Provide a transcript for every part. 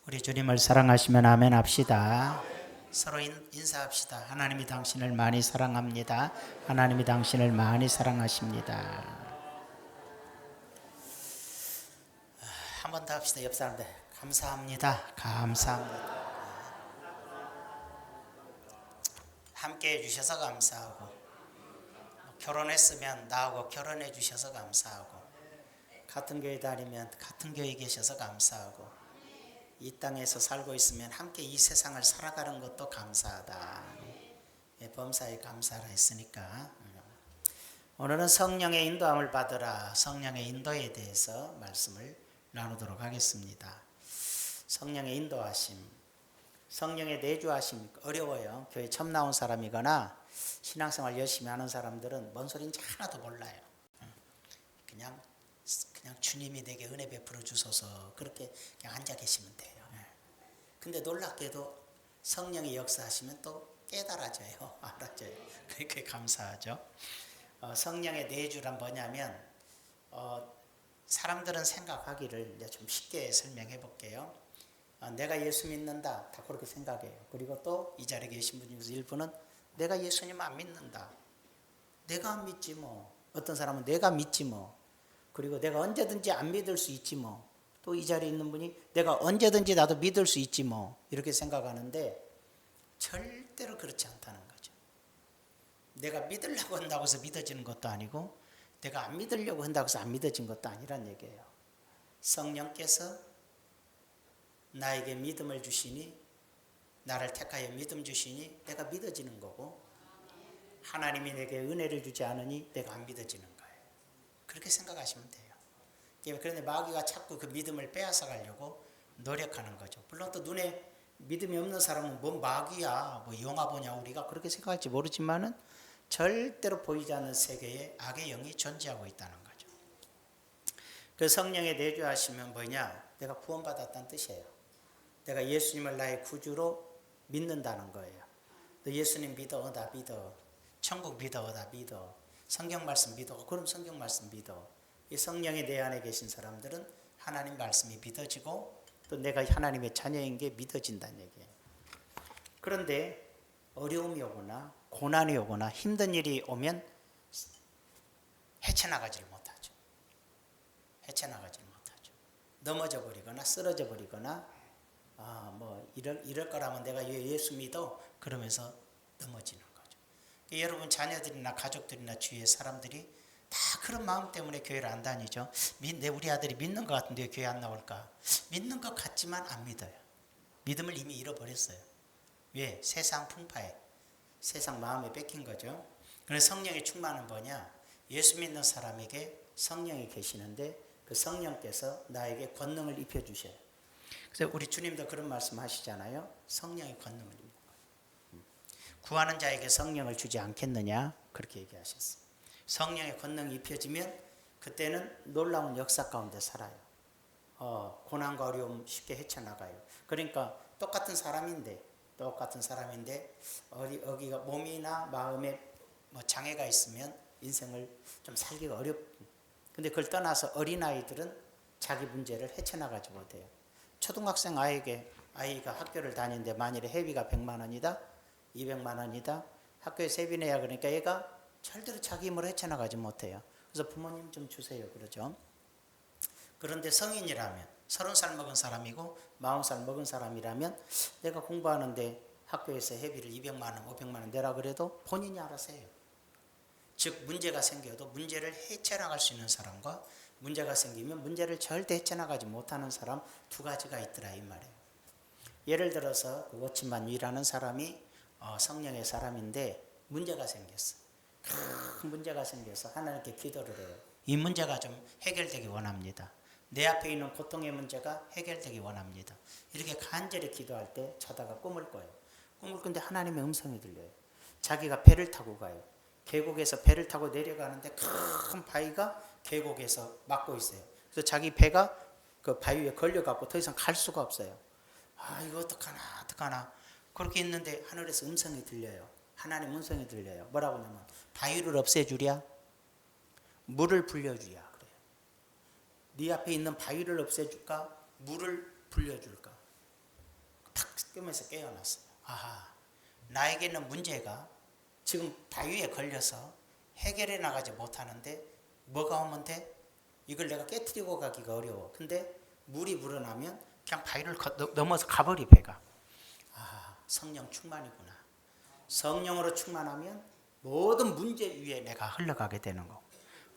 우리 주님을 사랑하시면 아멘 합시다. 서로 인사합시다. 하나님이 당신을 많이 사랑합니다. 하나님이 당신을 많이 사랑하십니다. 한 번 더 합시다. 옆 사람들 감사합니다. 감사합니다. 함께 해주셔서 감사하고, 결혼했으면 나하고 결혼해 주셔서 감사하고, 같은 교회 다니면 같은 교회에 계셔서 감사하고, 이 땅에서 살고 있으면 함께 이 세상을 살아가는 것도 감사하다. 범사에 감사라 했으니까 오늘은 성령의 인도함을 받으라, 성령의 인도에 대해서 말씀을 나누도록 하겠습니다. 성령의 인도하심, 성령의 내주하심 어려워요. 교회 처음 나온 사람이거나 신앙생활 열심히 하는 사람들은 뭔 소리인지 하나도 몰라요. 그냥 주님이 내게 은혜 베풀어 주소서 그렇게 그냥 앉아 계시면 돼요. 근데 놀랍게도 성령이 역사하시면 또 깨달아져요. 알아져요. 그렇게 감사하죠. 성령의 내주란 뭐냐면 사람들은 생각하기를 이제 좀 쉽게 설명해 볼게요. 내가 예수 믿는다 다 그렇게 생각해요. 그리고 또 이 자리에 계신 분 중에서 일부는 내가 예수님 안 믿는다. 내가 안 믿지 뭐. 어떤 사람은 내가 믿지 뭐. 그리고 내가 언제든지 안 믿을 수 있지 뭐. 또 이 자리에 있는 분이 내가 언제든지 나도 믿을 수 있지 뭐. 이렇게 생각하는데 절대로 그렇지 않다는 거죠. 내가 믿으려고 한다고 해서 믿어지는 것도 아니고 내가 안 믿으려고 한다고 해서 안 믿어진 것도 아니란 얘기예요. 성령께서 나에게 믿음을 주시니, 나를 택하여 믿음 주시니 내가 믿어지는 거고, 하나님이 내게 은혜를 주지 않으니 내가 안 믿어지는 거예요. 그렇게 생각하시면 돼요. 그런데 마귀가 자꾸 그 믿음을 빼앗아 가려고 노력하는 거죠. 물론 또 눈에 믿음이 없는 사람은 뭔 마귀야, 뭐 영화 보냐 우리가 그렇게 생각할지 모르지만은 절대로 보이지 않는 세계에 악의 영이 존재하고 있다는 거죠. 그 성령의 내주하시면 뭐냐? 내가 구원받았다는 뜻이에요. 내가 예수님을 나의 구주로 믿는다는 거예요. 너 예수님 믿어? 나 믿어. 천국 믿어? 나 믿어. 성경 말씀 믿어? 그럼 성경 말씀 믿어. 이 성령이 내 안에 계신 사람들은 하나님 말씀이 믿어지고 또 내가 하나님의 자녀인 게 믿어진다는 얘기예요. 그런데 어려움이 오거나 고난이 오거나 힘든 일이 오면 헤쳐나가지를 못하죠. 헤쳐나가지를 못하죠. 넘어져 버리거나 쓰러져 버리거나 뭐 이럴 거라면 내가 예수 믿어 그러면서 넘어지는 거죠. 여러분 자녀들이나 가족들이나 주위의 사람들이 다 그런 마음 때문에 교회를 안 다니죠. 우리 아들이 믿는 것 같은데 왜 교회 안 나올까? 믿는 것 같지만 안 믿어요. 믿음을 이미 잃어버렸어요. 왜? 세상 풍파에, 세상 마음에 뺏긴 거죠. 그래서 성령의 충만은 뭐냐? 예수 믿는 사람에게 성령이 계시는데 그 성령께서 나에게 권능을 입혀주셔요. 그래서 우리 주님도 그런 말씀 하시잖아요. 성령의 권능을 입는 거예요. 구하는 자에게 성령을 주지 않겠느냐? 그렇게 얘기하셨어요. 성령의 권능이 입혀지면 그때는 놀라운 역사 가운데 살아요. 고난과 어려움 쉽게 헤쳐나가요. 그러니까 똑같은 사람인데 어디가 몸이나 마음에 뭐 장애가 있으면 인생을 좀 살기가 어렵고, 근데 그걸 떠나서 어린아이들은 자기 문제를 헤쳐나가지 못해요. 초등학생 아이가 학교를 다니는데 만일에 회비가 100만 원이다 200만 원이다 학교에 세비 내야 그러니까 얘가 절대로 자기 힘으로 헤쳐나가지 못해요. 그래서 부모님 좀 주세요 그러죠. 그런데 성인이라면 30살 먹은 사람이고 40살 먹은 사람이라면 내가 공부하는데 학교에서 회비를 200만 원 500만 원 내라 그래도 본인이 알아서 해요. 즉 문제가 생겨도 문제를 헤쳐나갈 수 있는 사람과 문제가 생기면 문제를 절대 헤쳐나가지 못하는 사람 두 가지가 있더라 이 말이에요. 예를 들어서 워치만 위라는 사람이 성령의 사람인데 문제가 생겼어. 큰 문제가 생겨서 하나님께 기도를 해요. 이 문제가 좀 해결되기 원합니다. 내 앞에 있는 고통의 문제가 해결되기 원합니다. 이렇게 간절히 기도할 때 자다가 꿈을 꿔요. 꿈을 꾼데 하나님의 음성이 들려요. 자기가 배를 타고 가요. 계곡에서 배를 타고 내려가는데 큰 바위가 계곡에서 막고 있어요. 그래서 자기 배가 그 바위 위에 걸려갖고 더 이상 갈 수가 없어요. 이거 어떡하나 그렇게 있는데 하늘에서 음성이 들려요. 하나님 음성이 들려요. 뭐라고 하냐면 바위를 없애주랴, 물을 불려주랴 그래요. 네 앞에 있는 바위를 없애줄까, 물을 불려줄까. 꿈에서 깨어났어요. 아하, 나에게 있는 문제가 지금 바위에 걸려서 해결해 나가지 못하는데 뭐가 오면 돼? 이걸 내가 깨트리고 가기가 어려워. 근데 물이 불어나면 그냥 바위를 넘어서 가버리 배가. 아, 성령 충만이구나. 성령으로 충만하면 모든 문제 위에 내가 흘러가게 되는 거고,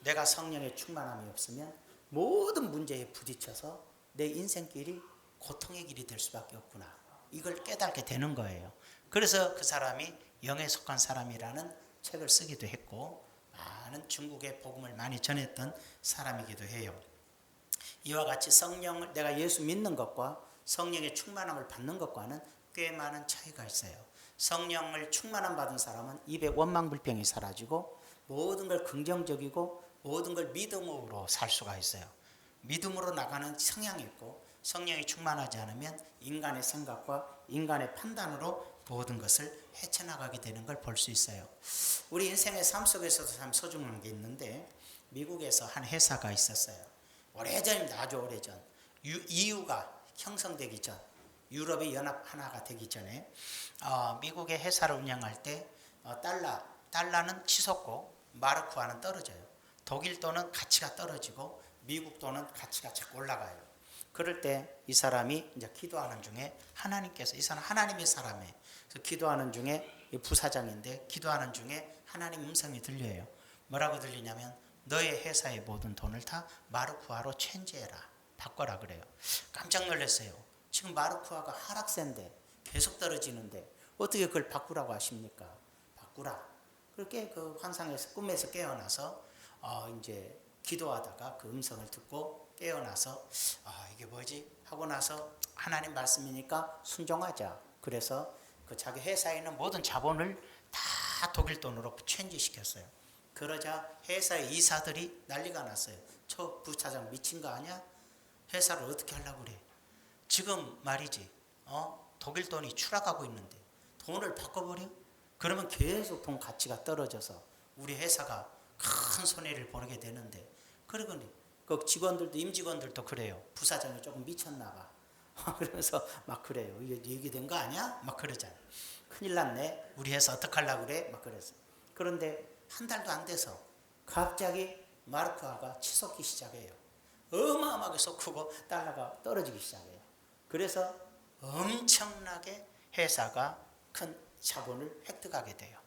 내가 성령의 충만함이 없으면 모든 문제에 부딪혀서 내 인생길이 고통의 길이 될 수밖에 없구나. 이걸 깨닫게 되는 거예요. 그래서 그 사람이 영에 속한 사람이라는 책을 쓰기도 했고 많은 중국의 복음을 많이 전했던 사람이기도 해요. 이와 같이 성령을, 내가 예수 믿는 것과 성령의 충만함을 받는 것과는 꽤 많은 차이가 있어요. 성령을 충만함 받은 사람은 입에 원망불평이 사라지고 모든 걸 긍정적이고 모든 걸 믿음으로 살 수가 있어요. 믿음으로 나가는 성향이 있고, 성령이 충만하지 않으면 인간의 생각과 인간의 판단으로 모든 것을 헤쳐나가게 되는 걸 볼 수 있어요. 우리 인생의 삶 속에서도 참 소중한 게 있는데, 미국에서 한 회사가 있었어요. 오래전입니다. 아주 오래전. EU가 형성되기 전, 유럽의 연합 하나가 되기 전에 미국의 회사를 운영할 때 달러는 치솟고 마르크와는 떨어져요. 독일 돈은 가치가 떨어지고 미국 돈은 가치가 자꾸 올라가요. 그럴 때 이 사람이 이제 기도하는 중에 하나님께서, 이 사람 하나님의 사람이에요. 그래서 기도하는 중에, 이 부사장인데 기도하는 중에 하나님 음성이 들려요. 뭐라고 들리냐면 너의 회사의 모든 돈을 다 마르크화로 체인지해라, 바꿔라 그래요. 깜짝 놀랐어요. 지금 마르크화가 하락세인데 계속 떨어지는데 어떻게 그걸 바꾸라고 하십니까? 바꾸라. 그렇게 그 환상에서, 꿈에서 깨어나서 이제 기도하다가 그 음성을 듣고 깨어나서 이게 뭐지? 하고 나서 하나님 말씀이니까 순종하자. 그래서 그 자기 회사에 있는 모든 자본을 다 독일 돈으로 체인지시켰어요. 그러자 회사의 이사들이 난리가 났어요. 저 부차장 미친 거 아니야? 회사를 어떻게 하려고 그래? 지금 말이지, 독일 돈이 추락하고 있는데 돈을 바꿔버려? 그러면 계속 돈 가치가 떨어져서 우리 회사가 큰 손해를 보게 되는데, 그리고 그 직원들도, 임직원들도 그래요. 부사장이 조금 미쳤나 봐. 그러면서 막 그래요. 이게 얘기된 거 아니야? 막 그러잖아. 큰일 났네. 우리 회사 어떡하려고 그래? 막 그랬어. 그런데 한 달도 안 돼서 갑자기 마르크화가 치솟기 시작해요. 어마어마하게 솟고 달러가 떨어지기 시작해요. 그래서 엄청나게 회사가 큰 자본을 획득하게 돼요.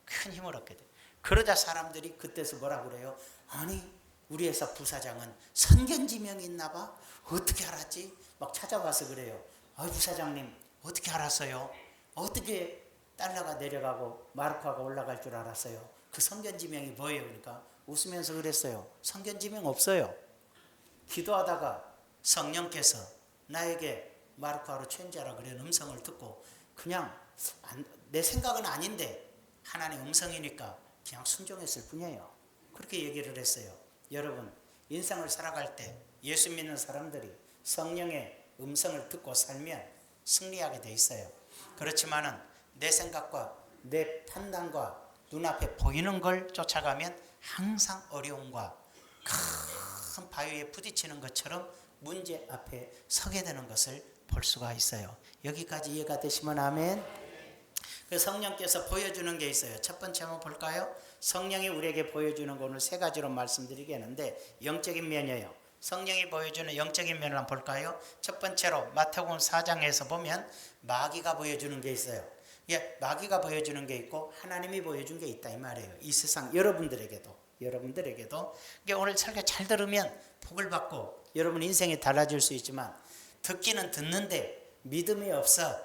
큰 힘을 얻게 돼요. 그러자 사람들이 그때서 뭐라고 그래요? 아니, 우리 회사 부사장은 선견지명이 있나 봐? 어떻게 알았지? 막 찾아가서 그래요. 부사장님 어떻게 알았어요? 어떻게 달러가 내려가고 마르크화가 올라갈 줄 알았어요? 그 선견지명이 뭐예요? 그러니까 웃으면서 그랬어요. 선견지명 없어요. 기도하다가 성령께서 나에게 마르크화로 체인지하라 그런 음성을 듣고 그냥 내 생각은 아닌데 하나님 음성이니까 그냥 순종했을 뿐이에요. 그렇게 얘기를 했어요. 여러분, 인생을 살아갈 때 예수 믿는 사람들이 성령의 음성을 듣고 살면 승리하게 돼 있어요. 그렇지만은 내 생각과 내 판단과 눈앞에 보이는 걸 쫓아가면 항상 어려움과 큰 바위에 부딪히는 것처럼 문제 앞에 서게 되는 것을 볼 수가 있어요. 여기까지 이해가 되시면 아멘. 그 성령께서 보여주는 게 있어요. 첫 번째 한번 볼까요? 성령이 우리에게 보여주는 거 오늘 세 가지로 말씀드리겠는데, 영적인 면이에요. 성령이 보여주는 영적인 면을 한번 볼까요? 첫 번째로 마태복음 4장에서 보면 마귀가 보여주는 게 있어요. 예, 마귀가 보여주는 게 있고 하나님이 보여준 게 있다 이 말이에요. 이 세상 여러분들에게도 이게 오늘 설교 잘 들으면 복을 받고 여러분 인생이 달라질 수 있지만, 듣기는 듣는데 믿음이 없어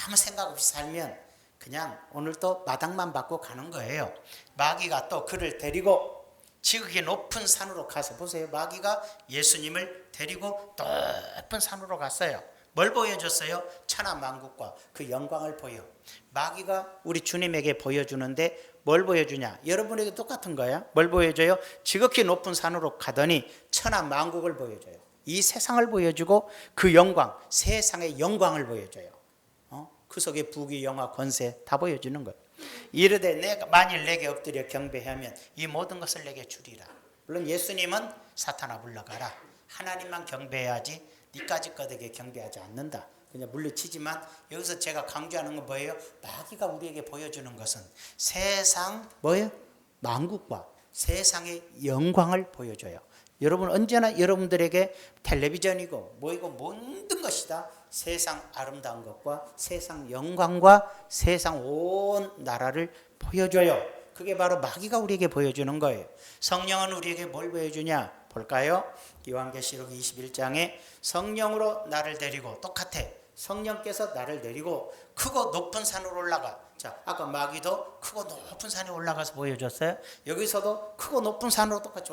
아무 생각 없이 살면 그냥 오늘도 마당만 받고 가는 거예요. 마귀가 또 그를 데리고 지극히 높은 산으로 가서, 보세요. 마귀가 예수님을 데리고 높은 산으로 갔어요. 뭘 보여줬어요? 천하만국과 그 영광을 보여. 마귀가 우리 주님에게 보여주는데 뭘 보여주냐? 여러분에게 똑같은 거야. 뭘 보여줘요? 지극히 높은 산으로 가더니 천하만국을 보여줘요. 이 세상을 보여주고 그 영광, 세상의 영광을 보여줘요. 그 속에 부귀, 영화, 권세 다 보여주는 거예요. 이르되 내가 만일 내게 엎드려 경배하면 이 모든 것을 내게 주리라. 물론 예수님은 사탄아 물러가라, 하나님만 경배해야지 니까지 것에게 경배하지 않는다. 그냥 물리치지만 여기서 제가 강조하는 건 뭐예요? 마귀가 우리에게 보여주는 것은 세상 뭐예요? 만국과 세상의 영광을 보여줘요. 여러분 언제나 여러분들에게 텔레비전이고 뭐이고 모든 것이 다 세상 아름다운 것과 세상 영광과 세상 온 나라를 보여줘요. 그게 바로 마귀가 우리에게 보여주는 거예요. 성령은 우리에게 뭘 보여주냐? 볼까요? 요한계시록 21장에 성령으로 나를 데리고 똑같아. 성령께서 나를 데리고 크고 높은 산으로 올라가. 자, 아까 마귀도 크고 높은 산에 올라가서 보여줬어요. 여기서도 크고 높은 산으로 똑같이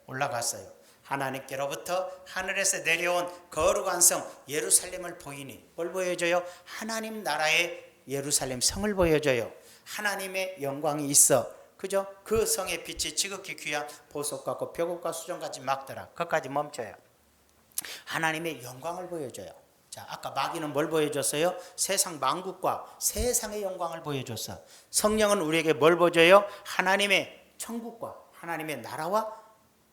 올라갔어요. 하나님께로부터 하늘에서 내려온 거룩한 성 예루살렘을 보이니 뭘 보여줘요? 하나님 나라의 예루살렘 성을 보여줘요. 하나님의 영광이 있어. 그죠? 그 성의 빛이 지극히 귀한 보석 같고 벽옥과 수정같이 막더라. 거기까지 멈춰요. 하나님의 영광을 보여줘요. 자, 아까 마귀는 뭘 보여줬어요? 세상 만국과 세상의 영광을 보여줬어. 성령은 우리에게 뭘 보여줘요? 하나님의 천국과 하나님의 나라와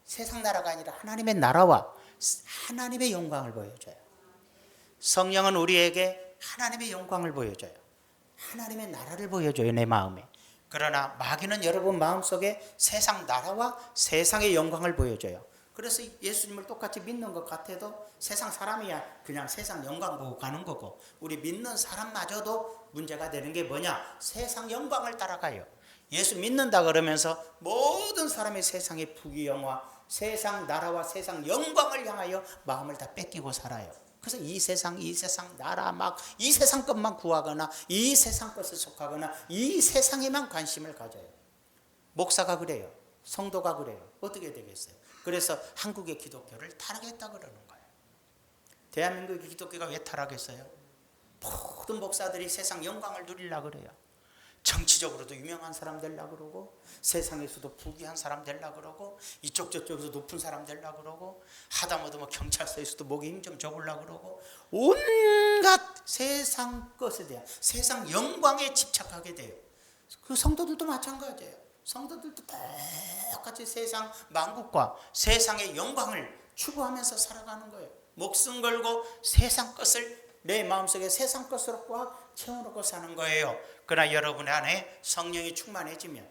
세상 나라가 아니라 하나님의 나라와 하나님의 영광을 보여줘요. 성령은 우리에게 하나님의 영광을 보여줘요. 하나님의 나라를 보여줘요. 내 마음에. 그러나 마귀는 여러분 마음속에 세상 나라와 세상의 영광을 보여줘요. 그래서 예수님을 똑같이 믿는 것 같아도 세상 사람이야 그냥 세상 영광 보고 가는 거고, 우리 믿는 사람마저도 문제가 되는 게 뭐냐? 세상 영광을 따라가요. 예수 믿는다 그러면서 모든 사람이 세상의 부귀영화, 세상 나라와 세상 영광을 향하여 마음을 다 뺏기고 살아요. 그래서 이 세상 나라 막 이 세상 것만 구하거나 이 세상 것에 속하거나 이 세상에만 관심을 가져요. 목사가 그래요. 성도가 그래요. 어떻게 되겠어요? 그래서 한국의 기독교를 타락했다 그러는 거예요. 대한민국의 기독교가 왜 타락했어요? 모든 목사들이 세상 영광을 누리려고 그래요. 정치적으로도 유명한 사람 되려고 그러고, 세상에서도 부귀한 사람 되려고 그러고, 이쪽 저쪽에서 높은 사람 되려고 그러고, 하다못해 뭐 경찰서에서도 목에 힘 좀 줘보려고 그러고, 온갖 세상 것에 대한 세상 영광에 집착하게 돼요. 그 성도들도 마찬가지예요. 성도들도 똑같이 세상 만국과 세상의 영광을 추구하면서 살아가는 거예요. 목숨 걸고 세상 것을 내 마음속에 세상 것으로 꽉 채워놓고 사는 거예요. 그러나 여러분 안에 성령이 충만해지면,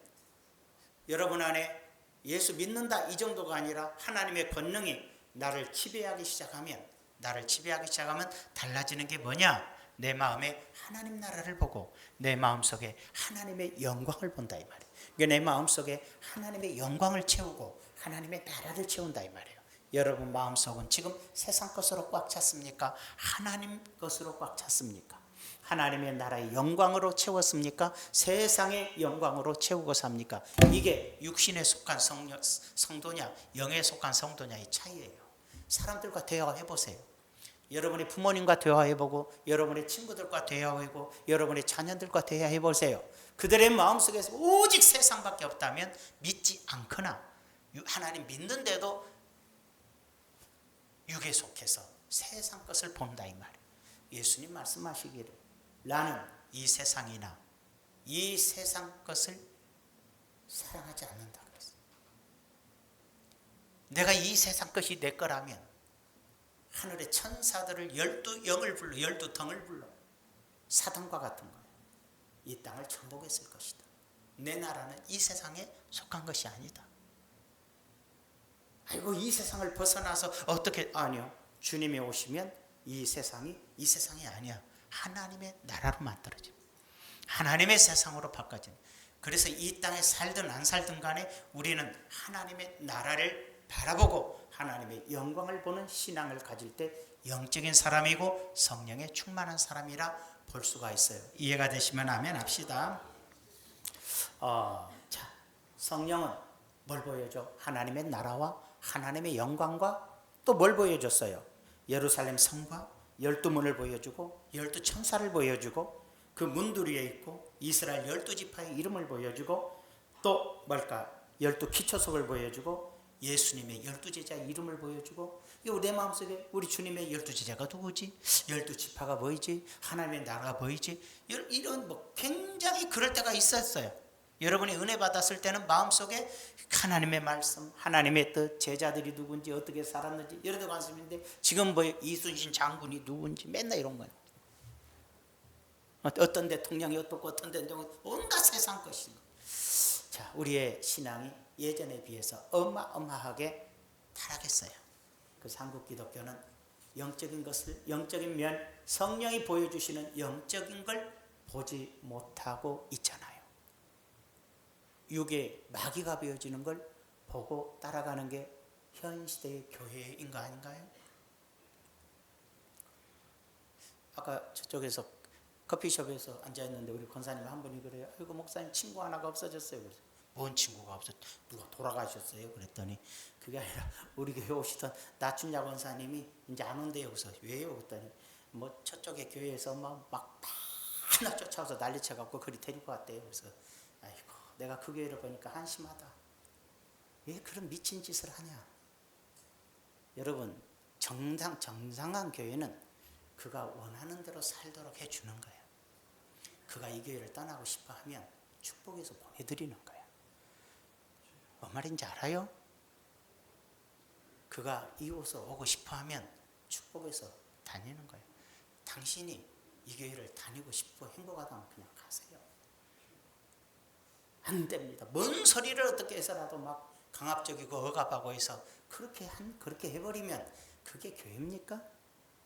여러분 안에 예수 믿는다 이 정도가 아니라 하나님의 권능이 나를 지배하기 시작하면 달라지는 게 뭐냐? 내 마음에 하나님 나라를 보고 내 마음속에 하나님의 영광을 본다 이 말이에요. 내 마음속에 하나님의 영광을 채우고 하나님의 나라를 채운다 이 말이에요. 여러분 마음속은 지금 세상 것으로 꽉 찼습니까? 하나님 것으로 꽉 찼습니까? 하나님의 나라의 영광으로 채웠습니까? 세상의 영광으로 채우고 삽니까? 이게 육신에 속한 성도냐 영에 속한 성도냐의 차이예요. 사람들과 대화해보세요. 여러분의 부모님과 대화해보고 여러분의 친구들과 대화해보고 여러분의 자녀들과 대화해보세요. 그들의 마음속에서 오직 세상밖에 없다면 믿지 않거나 하나님 믿는데도 육에 속해서 세상 것을 본다 이 말이에요. 예수님 말씀하시기를 나는 이 세상이나 이 세상 것을 사랑하지 않는다 그랬어요. 내가 이 세상 것이 내 거라면 하늘의 천사들을 12영을 불러 12덩을 불러 사단과 같은 거예요. 이 땅을 정복했을 것이다. 내 나라는 이 세상에 속한 것이 아니다. 아이고 이 세상을 벗어나서 어떻게, 아니요, 주님이 오시면 이 세상이 아니야. 하나님의 나라로 만들어져. 하나님의 세상으로 바꿔져. 그래서 이 땅에 살든 안 살든 간에 우리는 하나님의 나라를 바라보고 하나님의 영광을 보는 신앙을 가질 때 영적인 사람이고 성령에 충만한 사람이라 볼 수가 있어요. 이해가 되시면 아멘 합시다. 자, 성령은 뭘 보여줘? 하나님의 나라와 하나님의 영광과 또 뭘 보여줬어요? 예루살렘 성과 12문을 보여주고 12천사를 보여주고 그 문두리에 있고 이스라엘 12지파의 이름을 보여주고 또 뭘까? 12기초석을 보여주고 예수님의 12제자의 이름을 보여주고, 이거 내 마음속에 우리 주님의 12제자가 누구지? 12지파가 뭐이지? 하나님의 나라가 뭐이지? 이런 뭐 굉장히 그럴 때가 있었어요. 여러분이 은혜 받았을 때는 마음속에 하나님의 말씀, 하나님의 뜻, 제자들이 누군지 어떻게 살았는지 이런 데 관심인데 지금 뭐 이순신 장군이 누군지 맨날 이런 거예요. 어떤 대통령이 어떻고 어떤 대통령이 온갖 세상 것인 거. 자, 우리의 신앙이 예전에 비해서 어마어마하게 타락했어요. 그래서 한국 기독교는 영적인 것을, 영적인 면, 성령이 보여주시는 영적인 걸 보지 못하고 있잖아요. 육에 마귀가 보여지는 걸 보고 따라가는 게 현 시대의 교회인 거 아닌가요? 아까 저쪽에서 커피숍에서 앉아있는데 우리 권사님 한 분이 그래요. 아이고 목사님 친구 하나가 없어졌어요. 그래서 뭔 친구가 없었? 누가 돌아가셨어요? 그랬더니 그게 아니라 우리 교회 오시던 나춘야 권사님이 이제 안 온대요. 그래서 왜요? 그랬더니 뭐 저쪽에 교회에서 막 하나 쫓아와서 난리쳐갖고 그리 데리고 왔대요. 그래서 아이고 내가 그 교회를 보니까 한심하다. 왜 그런 미친 짓을 하냐? 여러분 정상한 교회는 그가 원하는 대로 살도록 해주는 거예요. 그가 이 교회를 떠나고 싶어 하면 축복해서 보내드리는 거예요. 뭔 말인지 알아요? 그가 이곳에 오고 싶어 하면 축복해서 다니는 거예요. 당신이 이 교회를 다니고 싶고 행복하다면 그냥 가세요. 안 됩니다. 뭔 소리를 어떻게 해서라도 막 강압적이고 억압하고 해서 그렇게 해버리면 그게 교회입니까?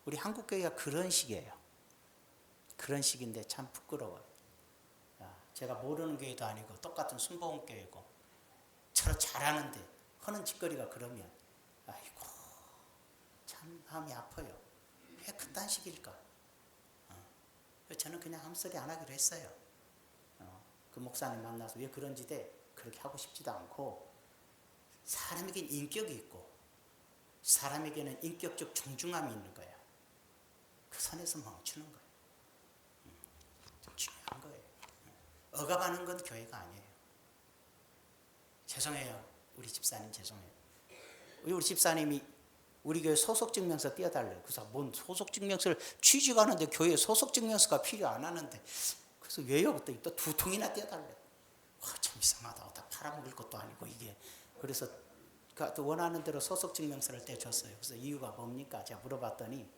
우리 한국 교회가 그런 식이에요. 그런 식인데 참 부끄러워요. 제가 모르는 교회도 아니고 똑같은 순복음 교회고 서로 잘하는데 하는 짓거리가 그러면 아이고 참 마음이 아파요. 왜 그딴 식일까? 저는 그냥 아무 소리 안 하기로 했어요. 그 목사님 만나서 왜 그런 짓에 그렇게 하고 싶지도 않고 사람에게는 인격이 있고 사람에게는 인격적 존중함이 있는 거예요. 그 선에서 멈추는 거예요. 좀 중요한 거예요. 억압하는 건 교회가 아니에요. 죄송해요. 우리 집사님 죄송해요. 우리 집사님이 우리 교회 소속증명서 띄워달래요. 그래서 뭔 소속증명서를 취직하는데 교회에 소속증명서가 필요 안 하는데 그래서 왜요? 그랬더니 또 2통이나 띄워달래요. 와, 참 이상하다. 다 팔아먹을 것도 아니고 이게. 그래서 또 원하는 대로 소속증명서를 떼줬어요. 그래서 이유가 뭡니까? 제가 물어봤더니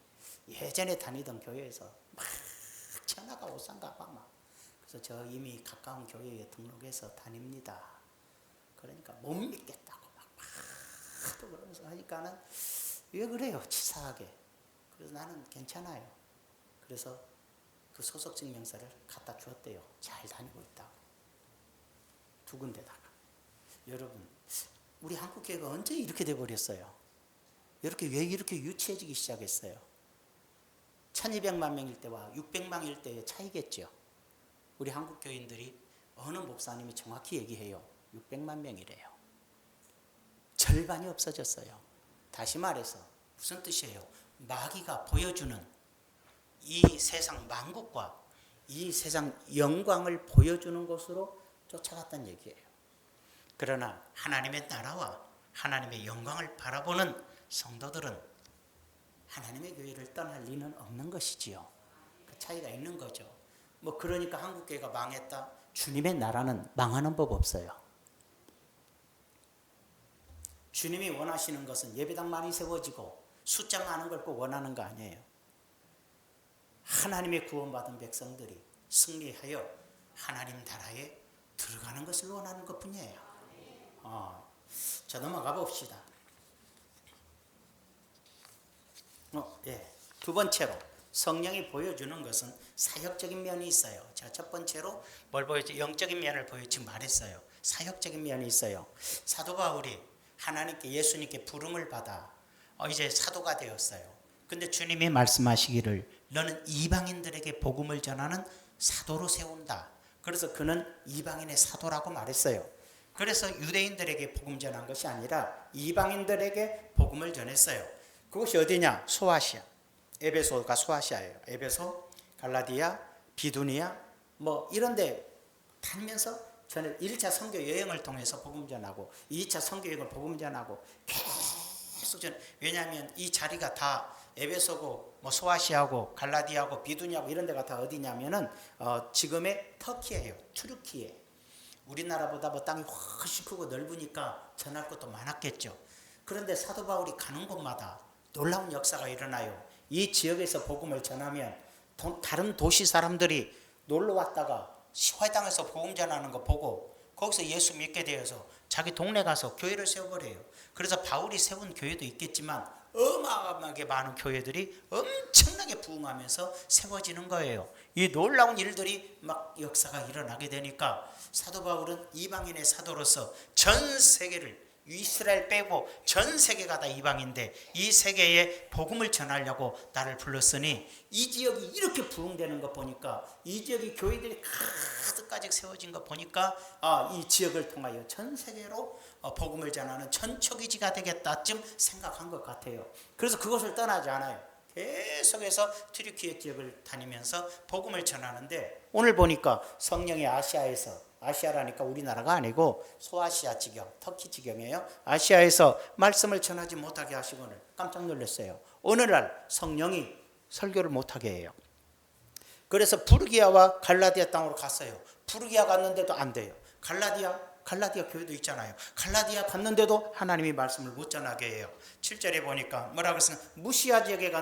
예전에 다니던 교회에서 막 전화가 오상가 막 그래서 저 이미 가까운 교회에 등록해서 다닙니다. 그러니까 못 믿겠다고 막 또 그러면서 하니까는 왜 그래요? 치사하게. 그래서 나는 괜찮아요. 그래서 그 소속증명서를 갖다 주었대요. 잘 다니고 있다고. 2군데다가. 여러분 우리 한국교회가 언제 이렇게 돼버렸어요? 왜 이렇게 유치해지기 시작했어요? 1200만 명일 때와 600만일 때의 차이겠죠. 우리 한국 교인들이 어느 목사님이 정확히 얘기해요. 600만 명이래요. 절반이 없어졌어요. 다시 말해서 무슨 뜻이에요? 마귀가 보여주는 이 세상 만국과 이 세상 영광을 보여주는 것으로 쫓아갔다는 얘기예요. 그러나 하나님의 나라와 하나님의 영광을 바라보는 성도들은 하나님의 교회를 떠날 리는 없는 것이지요. 그 차이가 있는 거죠. 그러니까 한국교회가 망했다. 주님의 나라는 망하는 법 없어요. 주님이 원하시는 것은 예배당 많이 세워지고 숫자 많은 걸 꼭 원하는 거 아니에요. 하나님의 구원받은 백성들이 승리하여 하나님 나라에 들어가는 것을 원하는 것뿐이에요. 자, 넘어가 봅시다. 2번째로 성령이 보여주는 것은 사역적인 면이 있어요. 자, 첫 번째로 뭘 보여줘? 영적인 면을 지금 말했어요. 사역적인 면이 있어요. 사도 바울이 하나님께 예수님께 부름을 받아 이제 사도가 되었어요. 근데 주님이 말씀하시기를 너는 이방인들에게 복음을 전하는 사도로 세운다. 그래서 그는 이방인의 사도라고 말했어요. 그래서 유대인들에게 복음 전한 것이 아니라 이방인들에게 복음을 전했어요. 그것이 어디냐? 소아시아. 에베소가 소아시아예요. 에베소, 갈라디아, 비두니아 이런 데 다니면서 저는 1차 선교 여행을 통해서 복음 전하고 2차 선교 여행을 복음 전하고 계속 왜냐하면 이 자리가 다 에베소고 소아시아고 갈라디아고 비두니아고 이런 데가 다 어디냐면은 지금의 터키예요. 튀르키예. 우리나라보다 뭐 땅이 훨씬 크고 넓으니까 전할 것도 많았겠죠. 그런데 사도 바울이 가는 곳마다 놀라운 역사가 일어나요. 이 지역에서 복음을 전하면 다른 도시 사람들이 놀러 왔다가 시화당에서 복음 전하는 거 보고 거기서 예수 믿게 되어서 자기 동네 가서 교회를 세워버려요. 그래서 바울이 세운 교회도 있겠지만 어마어마하게 많은 교회들이 엄청나게 부흥하면서 세워지는 거예요. 이 놀라운 일들이 막 역사가 일어나게 되니까 사도 바울은 이방인의 사도로서 전 세계를, 이스라엘 빼고 전 세계가 다 이방인데 이 세계에 복음을 전하려고 나를 불렀으니, 이 지역이 이렇게 부흥되는 거 보니까, 이 지역이 교회들이 가득가득 세워진 거 보니까 이 지역을 통하여 전 세계로 복음을 전하는 전초기지가 되겠다쯤 생각한 것 같아요. 그래서 그것을 떠나지 않아요. 계속해서 튀르키예 지역을 다니면서 복음을 전하는데, 오늘 보니까 성령이 아시아라니까 우리나라가 아니고 소아시아 지경, 터키 지경이에요. 아시아에서 말씀을 전하지 못하게 하시고는 깜짝 놀랐어요. 오늘날 성령이 설교를 못하게 해요. 그래서 부르기아와 갈라디아 땅으로 갔어요. 부르기아 갔는데도 안 돼요. 갈라디아 교회도 있잖아요. 갈라디아 갔는데도 하나님이 말씀을 못 전하게 해요. 7절에 보니까 뭐라고 했어요? 무시아 지역에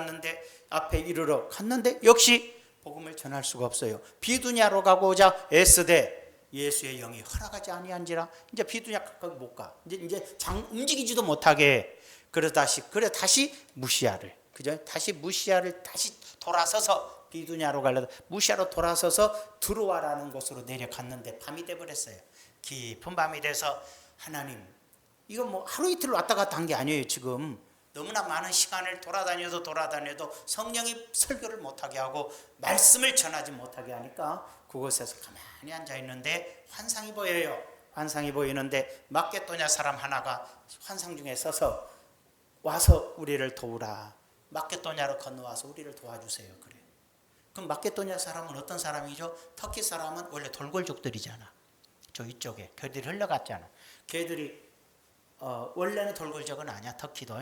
앞에 이르러 갔는데 역시 복음을 전할 수가 없어요. 비두냐로 가고자 애쓰되 예수의 영이 허락하지 아니한지라. 이제 비두냐 가까이 못 가. 이제 움직이지도 못하게 해. 그래 다시 무시아를, 그죠? 다시 무시아를 다시 돌아서서 비두냐로 가려다 무시아로 돌아서서 들어와라는 곳으로 내려갔는데 밤이 돼 버렸어요. 깊은 밤이 돼서 하나님, 이거 뭐 하루 이틀 왔다 갔다 한 게 아니에요. 지금 너무나 많은 시간을 돌아다녀도 성령이 설교를 못하게 하고 말씀을 전하지 못하게 하니까 그곳에서 가만히 앉아 있는데 환상이 보여요. 환상이 보이는데 마게도냐 사람 하나가 환상 중에 서서 와서 우리를 도우라. 마게도냐로 건너와서 우리를 도와주세요. 그래. 그럼 마게도냐 사람은 어떤 사람이죠? 터키 사람은 원래 돌골족들이잖아. 저 이쪽에 걔들이 흘러갔잖아. 걔들이 원래는 돌골족은 아니야. 터키도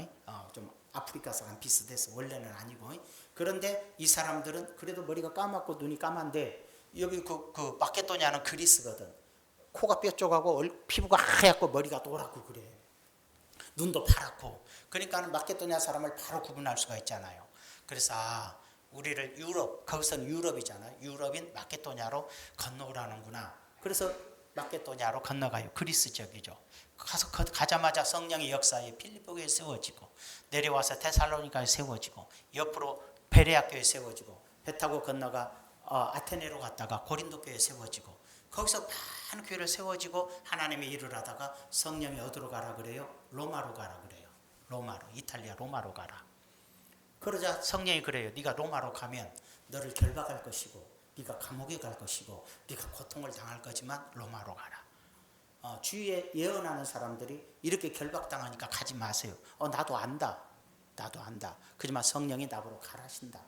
좀 아프리카 사람 비슷해서 원래는 아니고. 그런데 이 사람들은 그래도 머리가 까맣고 눈이 까만데, 여기 그 마케도냐는 그리스거든. 코가 뾰족하고 피부가 하얗고 머리가 노랗고 그래. 눈도 파랗고. 그러니까 마케도냐 사람을 바로 구분할 수가 있잖아요. 그래서 우리를 거기서는 유럽이잖아요. 유럽인 마케도냐로 건너오라는구나. 그래서 마게도냐로 건너가요. 그리스 지역이죠. 가자마자 성령의 역사에 필리포교에 세워지고, 내려와서 데살로니가에 세워지고, 옆으로 베레아 교회에 세워지고, 배 타고 건너가 아테네로 갔다가 고린도 교회에 세워지고, 거기서 많은 교회를 세워지고 하나님의 일을 하다가 성령이 어디로 가라 그래요? 로마로 가라 그래요. 이탈리아 로마로 가라. 그러자 성령이 그래요. 네가 로마로 가면 너를 결박할 것이고, 네가 감옥에 갈 것이고, 네가 고통을 당할 거지만 로마로 가라. 주위에 예언하는 사람들이 이렇게 결박당하니까 가지 마세요. 나도 안다. 그지만 성령이 나보러 가라신다.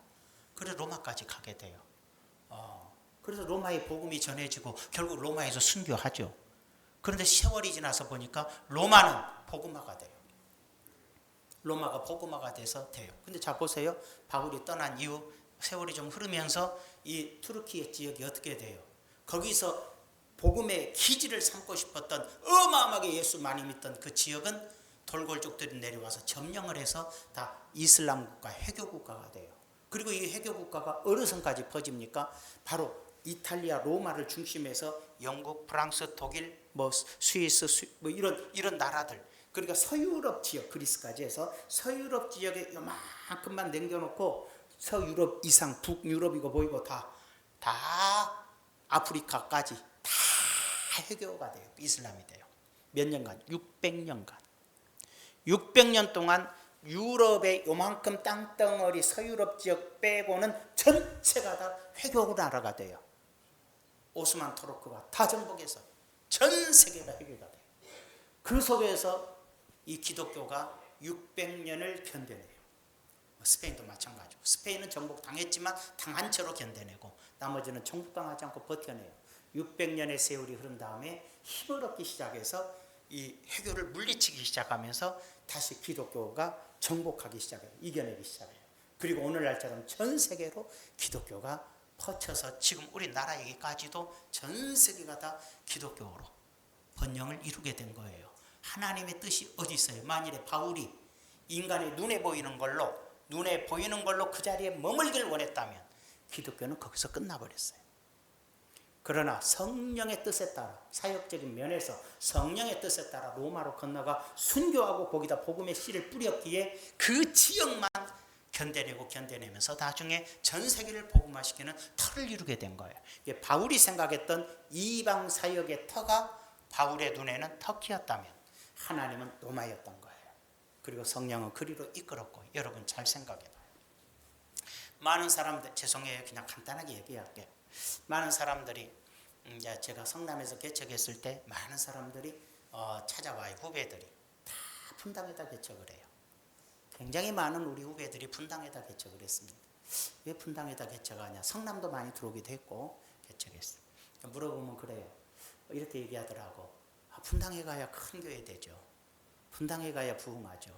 그래 로마까지 가게 돼요. 그래서 로마의 복음이 전해지고 결국 로마에서 순교하죠. 그런데 세월이 지나서 보니까 로마는 복음화가 돼요. 로마가 복음화가 돼요. 근데 자 보세요. 바울이 떠난 이후 세월이 좀 흐르면서 이 투르키예 지역이 어떻게 돼요? 거기서 복음의 기지를 삼고 싶었던, 어마어마하게 예수 많이 믿던 그 지역은 돌골족들이 내려와서 점령을 해서 다 이슬람 국가, 회교 국가가 돼요. 그리고 이 회교 국가가 어느 선까지 퍼집니까? 바로 이탈리아 로마를 중심해서 영국, 프랑스, 독일, 스위스, 이런 나라들, 그러니까 서유럽 지역, 그리스까지 해서 서유럽 지역에 요만큼만 남겨놓고 서유럽 이상 북유럽이고 보이고 다 아프리카까지 다 회교가 돼요. 이슬람이 돼요. 몇 년간? 600년 동안 유럽의 요만큼 땅덩어리 서유럽 지역 빼고는 전체가 다 회교 나라가 돼요. 오스만 토르크가 다 정복해서 전 세계가 회교가 돼요. 그 속에서 이 기독교가 600년을 견뎌내요. 스페인도 마찬가지고, 스페인은 정복당했지만 당한 채로 견뎌내고 나머지는 정복당하지 않고 버텨내요. 600년의 세월이 흐른 다음에 힘을 얻기 시작해서 이 회교를 물리치기 시작하면서 다시 기독교가 정복하기 시작해요. 이겨내기 시작해요. 그리고 오늘날처럼 전 세계로 기독교가 퍼쳐서 지금 우리나라에게까지도 전 세계가 다 기독교로 번영을 이루게 된 거예요. 하나님의 뜻이 어디 있어요? 만일에 바울이 인간의 눈에 보이는 걸로 그 자리에 머물길 원했다면 기독교는 거기서 끝나버렸어요. 그러나 성령의 뜻에 따라, 사역적인 면에서 성령의 뜻에 따라 로마로 건너가 순교하고 거기다 복음의 씨를 뿌렸기에 그 지역만 견뎌내면서 나중에 전 세계를 복음화시키는 터를 이루게 된 거예요. 바울이 생각했던 이방 사역의 터가 바울의 눈에는 터키였다면 하나님은 로마였던 거예요. 그리고 성령은 그리로 이끌었고, 여러분 잘 생각해봐요. 많은 사람들, 죄송해요, 그냥 간단하게 얘기할게요. 많은 사람들이 이제 제가 성남에서 개척했을 때 많은 사람들이 찾아와요. 후배들이 다 분당에다 개척을 해요. 굉장히 많은 우리 후배들이 분당에다 개척을 했습니다. 왜 분당에다 개척하냐? 성남도 많이 들어오기도 했고 개척했어요. 물어보면 그래요. 이렇게 얘기하더라고. 분당에 가야 큰 교회 되죠. 분당에 가야 부흥하죠.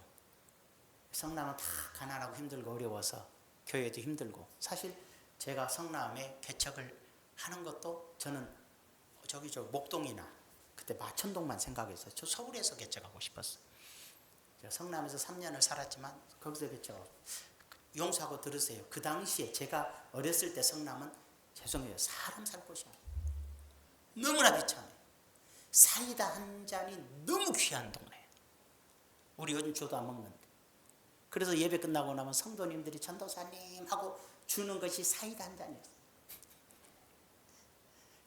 성남은 다 가난하고 힘들고 어려워서 교회도 힘들고. 사실 제가 성남에 개척을 하는 것도 저는 저 목동이나 그때 마천동만 생각했어요. 저 서울에서 개척하고 싶었어요. 성남에서 3년을 살았지만 거기서 개척하고. 용서하고 들으세요. 그 당시에 제가 어렸을 때 성남은, 죄송해요, 사람 살 곳이 아니에요. 너무나 비참해요. 사이다 한 잔이 너무 귀한 동네예요. 우리 요즘 저도 안 먹는데. 그래서 예배 끝나고 나면 성도님들이 전도사님 하고 주는 것이 사이다 한 잔이었어요.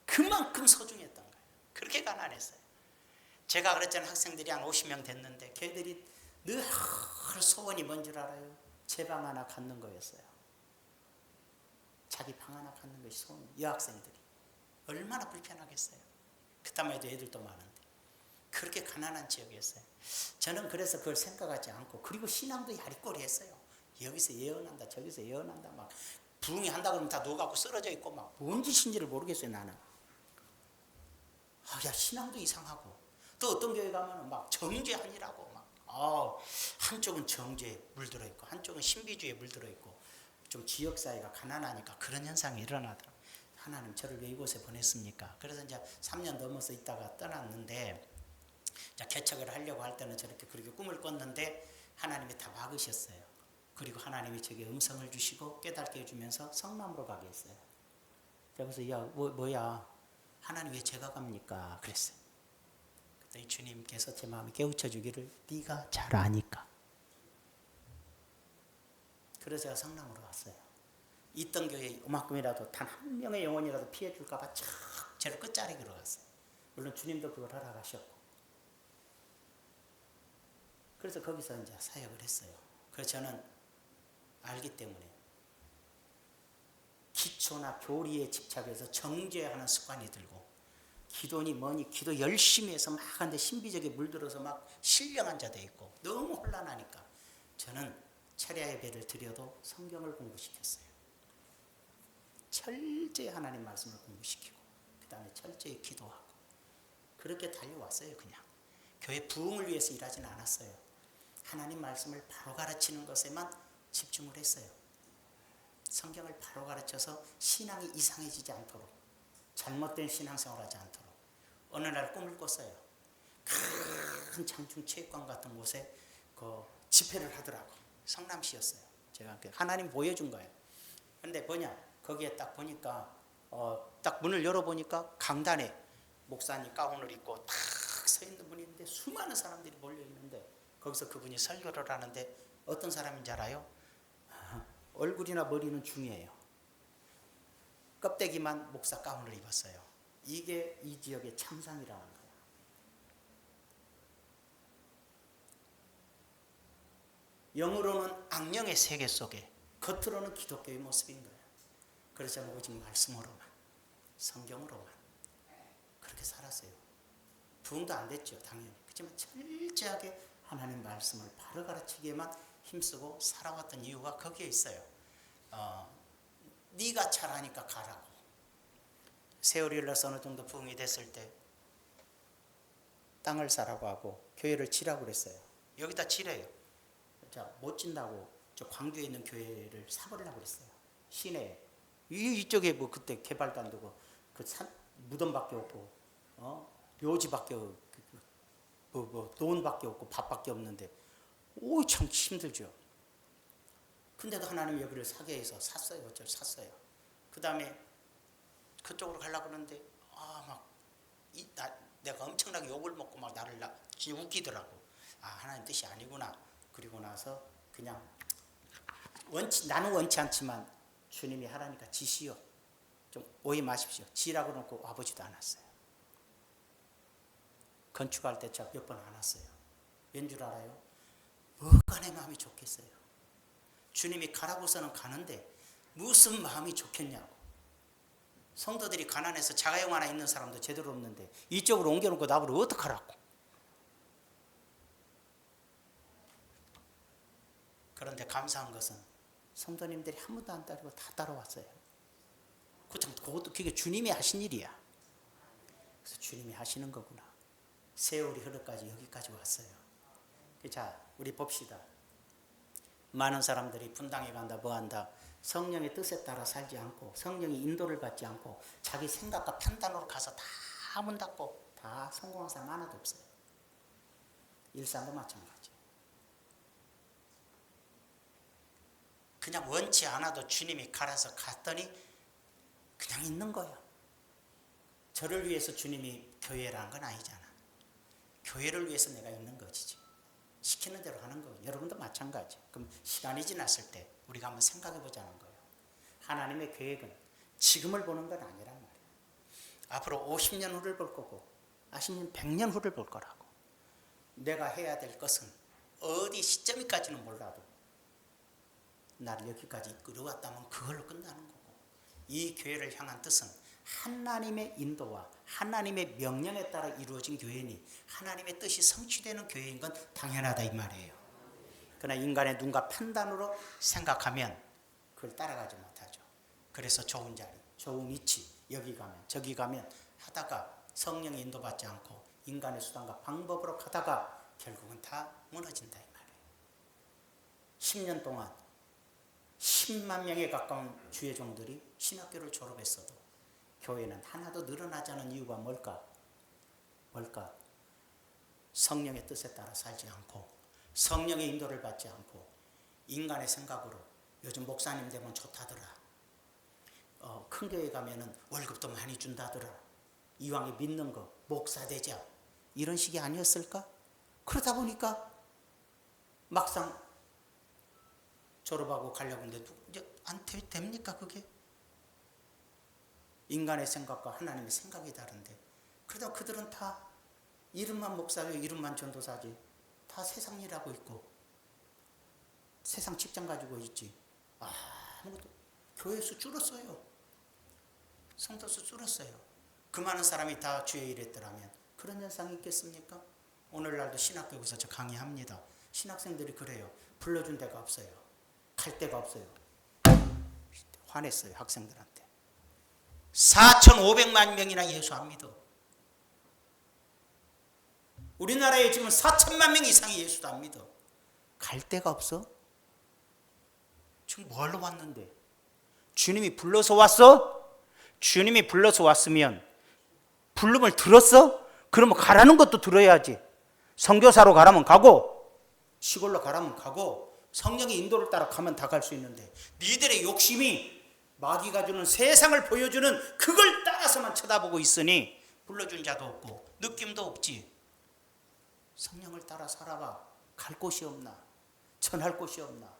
그만큼 소중했던 거예요. 그렇게 가난했어요. 제가 그랬잖아요. 학생들이 한 50명 됐는데 걔들이 늘 소원이 뭔 줄 알아요? 제 방 하나 갖는 거였어요. 자기 방 하나 갖는 것이 소원. 여학생들이 얼마나 불편하겠어요. 그때만 해도 애들도 많은데. 그렇게 가난한 지역이었어요. 저는 그래서 그걸 생각하지 않고, 그리고 신앙도 야리꼬리했어요. 여기서 예언한다, 저기서 예언한다, 막 부흥이 한다 그러면 다 누워갖고 쓰러져 있고 막 뭔 짓인지를 모르겠어요. 나는 야, 신앙도 이상하고, 또 어떤 교회 가면 막 정죄하니라고 막 한쪽은 정죄에 물들어 있고 한쪽은 신비주의에 물들어 있고, 좀 지역사회가 가난하니까 그런 현상이 일어나더라고요. 하나님 저를 왜 이곳에 보냈습니까? 그래서 이제 3년 넘어서 있다가 떠났는데, 개척을 하려고 할 때는 저렇게 그렇게 꿈을 꿨는데 하나님이 다 막으셨어요. 그리고 하나님이 제게 음성을 주시고 깨닫게 해주면서 성남으로 가게 했어요. 그래서 야, 뭐야, 하나님 왜 제가 갑니까? 그랬어요. 그랬더니 주님께서 제 마음에 깨우쳐 주기를, 네가 잘 아니까. 그래서 제가 성남으로 왔어요. 있던 교회에 이만큼이라도 단 한 명의 영혼이라도 피해 줄까 봐 저를 끝자르기로 갔어요. 물론 주님도 그걸 허락하셨고. 그래서 거기서 이제 사역을 했어요. 그래서 저는 알기 때문에 기초나 교리에 집착해서 정죄하는 습관이 들고, 기도니 뭐니 기도 열심히 해서 막 하는데 신비적에 물들어서 막 신령한 자도 있고 너무 혼란하니까 저는 철야 예배를 드려도 성경을 공부시켰어요. 철저히 하나님 말씀을 공부시키고 그 다음에 철저히 기도하고 그렇게 달려왔어요. 그냥 교회 부흥을 위해서 일하지는 않았어요. 하나님 말씀을 바로 가르치는 것에만 집중을 했어요. 성경을 바로 가르쳐서 신앙이 이상해지지 않도록, 잘못된 신앙생활 하지 않도록. 어느 날 꿈을 꿨어요. 큰 장충체육관 같은 곳에 그 집회를 하더라고. 성남시였어요. 제가 하나님 보여준 거예요. 근데 뭐냐, 거기에 딱 보니까 딱 문을 열어보니까 강단에 목사님 가운을 입고 딱 서 있는 분이 있는데 수많은 사람들이 몰려 있는데, 거기서 그분이 설교를 하는데 어떤 사람인지 알아요? 얼굴이나 머리는 중이에요. 껍데기만 목사 가운을 입었어요. 이게 이 지역의 참상이라는 거예요. 영으로는 악령의 세계 속에, 겉으로는 기독교의 모습인 거예요. 그래서 저는 오직 말씀으로만, 성경으로만 그렇게 살았어요. 부흥도 안 됐죠, 당연히. 그렇지만 철저하게 하나님 말씀을 바로 가르치기에만 힘쓰고 살아왔던 이유가 거기에 있어요. 네가 잘하니까 가라고. 세월이 흘러서 어느 정도 부흥이 됐을 때 땅을 사라고 하고 교회를 지라고 그랬어요. 여기다 지래요. 자, 못 진다고 저 광주에 있는 교회를 사버리려고 그랬어요. 시내에. 이쪽에 뭐 그때 개발도 안 되고 그 무덤밖에 없고 묘지밖에 돈밖에 없고 밥밖에 없는데 참 힘들죠. 근데도 하나님이 여기를 사게 해서 샀어요. 어쩔 샀어요. 그 다음에 그쪽으로 가려고 그러는데 내가 엄청나게 욕을 먹고 막 나를 웃기더라고. 하나님 뜻이 아니구나. 그리고 나서 그냥 나는 원치 않지만 주님이 하라니까 지시요. 좀 오해 마십시오. 지라고 놓고 와보지도 않았어요. 건축할 때 제가 몇 번 안 왔어요. 왠 줄 알아요? 뭐가 내 마음이 좋겠어요. 주님이 가라고서는 가는데 무슨 마음이 좋겠냐고. 성도들이 가난해서 자가용 하나 있는 사람도 제대로 없는데 이쪽으로 옮겨놓고 나보러 어떡하라고. 그런데 감사한 것은 성도님들이 한 번도 안 따르고 다 따라왔어요. 그게 주님이 하신 일이야. 그래서 주님이 하시는 거구나. 세월이 흐르까지 여기까지 왔어요. 자, 우리 봅시다. 많은 사람들이 분당에 간다 뭐 한다. 성령의 뜻에 따라 살지 않고 성령의 인도를 받지 않고 자기 생각과 판단으로 가서 다 문 닫고 다 성공한 사람 하나도 없어요. 일산도 마찬가지. 그냥 원치 않아도 주님이 가라서 갔더니 그냥 있는 거야. 저를 위해서 주님이 교회라는 건 아니잖아. 교회를 위해서 내가 있는 거지. 시키는 대로 하는 거. 여러분도 마찬가지. 그럼 시간이 지났을 때 우리가 한번 생각해 보자는 거예요. 하나님의 계획은 지금을 보는 건 아니란 말이에요. 앞으로 50년 후를 볼 거고 아시면 100년 후를 볼 거라고. 내가 해야 될 것은 어디 시점까지는 몰라도 나를 여기까지 끌어왔다면 그걸로 끝나는 거고, 이 교회를 향한 뜻은 하나님의 인도와 하나님의 명령에 따라 이루어진 교회니 하나님의 뜻이 성취되는 교회인 건 당연하다 이 말이에요. 그러나 인간의 눈과 판단으로 생각하면 그걸 따라가지 못하죠. 그래서 좋은 자리, 좋은 위치, 여기 가면 저기 가면 하다가 성령의 인도받지 않고 인간의 수단과 방법으로 가다가 결국은 다 무너진다 이 말이에요. 10년 동안 10만 명에 가까운 주의 종들이 신학교를 졸업했어도 교회는 하나도 늘어나지 않은 이유가 뭘까? 성령의 뜻에 따라 살지 않고 성령의 인도를 받지 않고 인간의 생각으로 요즘 목사님 되면 좋다더라. 큰 교회 가면은 월급도 많이 준다더라. 이왕에 믿는 거 목사 되자. 이런 식이 아니었을까? 그러다 보니까 막상 졸업하고 가려고 하는데 이제 안 됩니까 그게? 인간의 생각과 하나님의 생각이 다른데 그러다 그들은 다 이름만 목사요 이름만 전도사지 다 세상 일하고 있고 세상 직장 가지고 있지. 아무것도 교회 수 줄었어요. 성도 수 줄었어요. 그 많은 사람이 다 주의 일했더라면 그런 현상이 있겠습니까? 오늘날도 신학교에서 저 강의합니다. 신학생들이 그래요. 불러준 데가 없어요. 갈 데가 없어요. 화냈어요 학생들한테. 4,500만 명이나 예수 안 믿어. 우리나라에 지금 4천만 명 이상이 예수도 안 믿어. 갈 데가 없어? 지금 뭐하러 왔는데? 주님이 불러서 왔어? 주님이 불러서 왔으면 부름을 들었어? 그러면 가라는 것도 들어야지. 선교사로 가라면 가고 시골로 가라면 가고 성령의 인도를 따라 가면 다 갈 수 있는데 니들의 욕심이 마귀가 주는 세상을 보여주는 그걸 따라서만 쳐다보고 있으니 불러준 자도 없고 느낌도 없지. 성령을 따라 살아봐. 갈 곳이 없나? 전할 곳이 없나?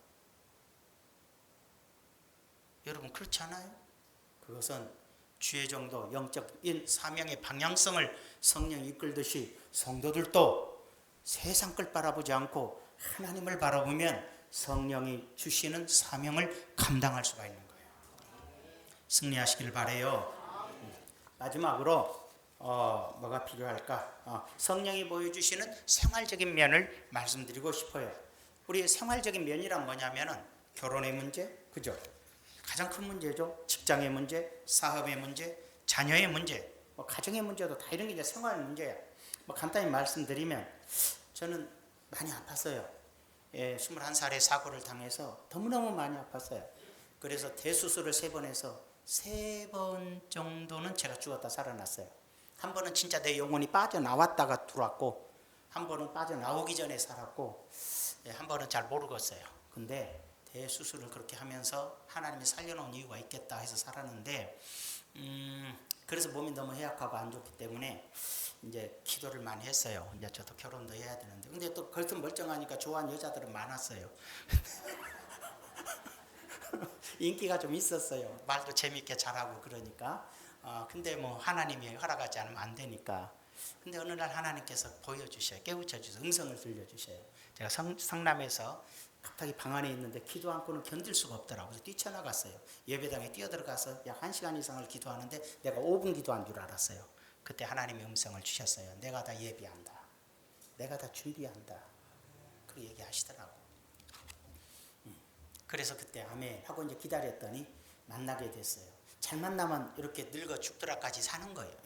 여러분 그렇지 않아요? 그것은 주의 정도 영적인 사명의 방향성을 성령이 이끌듯이 성도들도 세상 걸 바라보지 않고 하나님을 바라보면 성령이 주시는 사명을 감당할 수가 있는 거예요. 승리하시길 바라요. 마지막으로 뭐가 필요할까? 성령이 보여주시는 생활적인 면을 말씀드리고 싶어요. 우리 생활적인 면이란 뭐냐면은 결혼의 문제, 그죠? 가장 큰 문제죠. 직장의 문제, 사업의 문제, 자녀의 문제, 가정의 문제도 다 이런 게 이제 생활 문제야. 간단히 말씀드리면 저는 많이 아팠어요. 21살에 사고를 당해서 너무너무 많이 아팠어요. 그래서 대수술을 3번 해서 3번 정도는 제가 죽었다 살아났어요. 한 번은 진짜 내 영혼이 빠져나왔다가 들어왔고, 한 번은 빠져나오기 전에 살았고, 한 번은 잘 모르겠어요. 근데 대수술을 그렇게 하면서 하나님이 살려놓은 이유가 있겠다 해서 살았는데, 그래서 몸이 너무 해약하고 안 좋기 때문에 이제 기도를 많이 했어요. 이제 저도 결혼도 해야 되는데, 근데 또 그렇게 멀쩡하니까 좋아하는 여자들은 많았어요. 인기가 좀 있었어요. 말도 재밌게 잘하고 그러니까. 근데 뭐 하나님이 허락하지 않으면 안 되니까. 근데 어느 날 하나님께서 보여주셔요. 깨우쳐 주셔서 음성을 들려주셔요. 제가 성남에서 갑자기 방 안에 있는데 기도 않고는 견딜 수가 없더라고요. 그래서 뛰쳐나갔어요. 예배당에 뛰어들어가서 약 1시간 이상을 기도하는데 내가 5분 기도한 줄 알았어요. 그때 하나님의 음성을 주셨어요. 내가 다 예비한다. 내가 다 준비한다. 그렇게 얘기하시더라고. 그래서 그때 아멘 하고 이제 기다렸더니 만나게 됐어요. 잘 만나면 이렇게 늙어 죽더라까지 사는 거예요.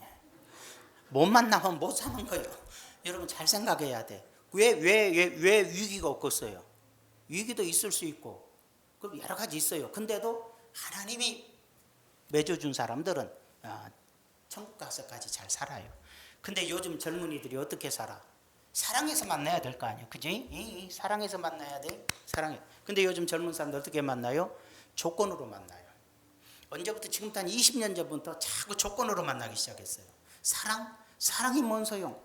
못 만나면 못 사는 거예요. 여러분 잘 생각해야 돼. 왜 위기가 없겠어요? 위기도 있을 수 있고 여러 가지 있어요. 근데도 하나님이 맺어준 사람들은 천국 가서까지 잘 살아요. 근데 요즘 젊은이들이 어떻게 살아? 사랑해서 만나야 될 거 아니에요. 그지? 사랑해서 만나야 돼. 사랑해. 근데 요즘 젊은 사람들 어떻게 만나요? 조건으로 만나요. 언제부터? 지금부터 한 20년 전부터 자꾸 조건으로 만나기 시작했어요. 사랑이 뭔 소용?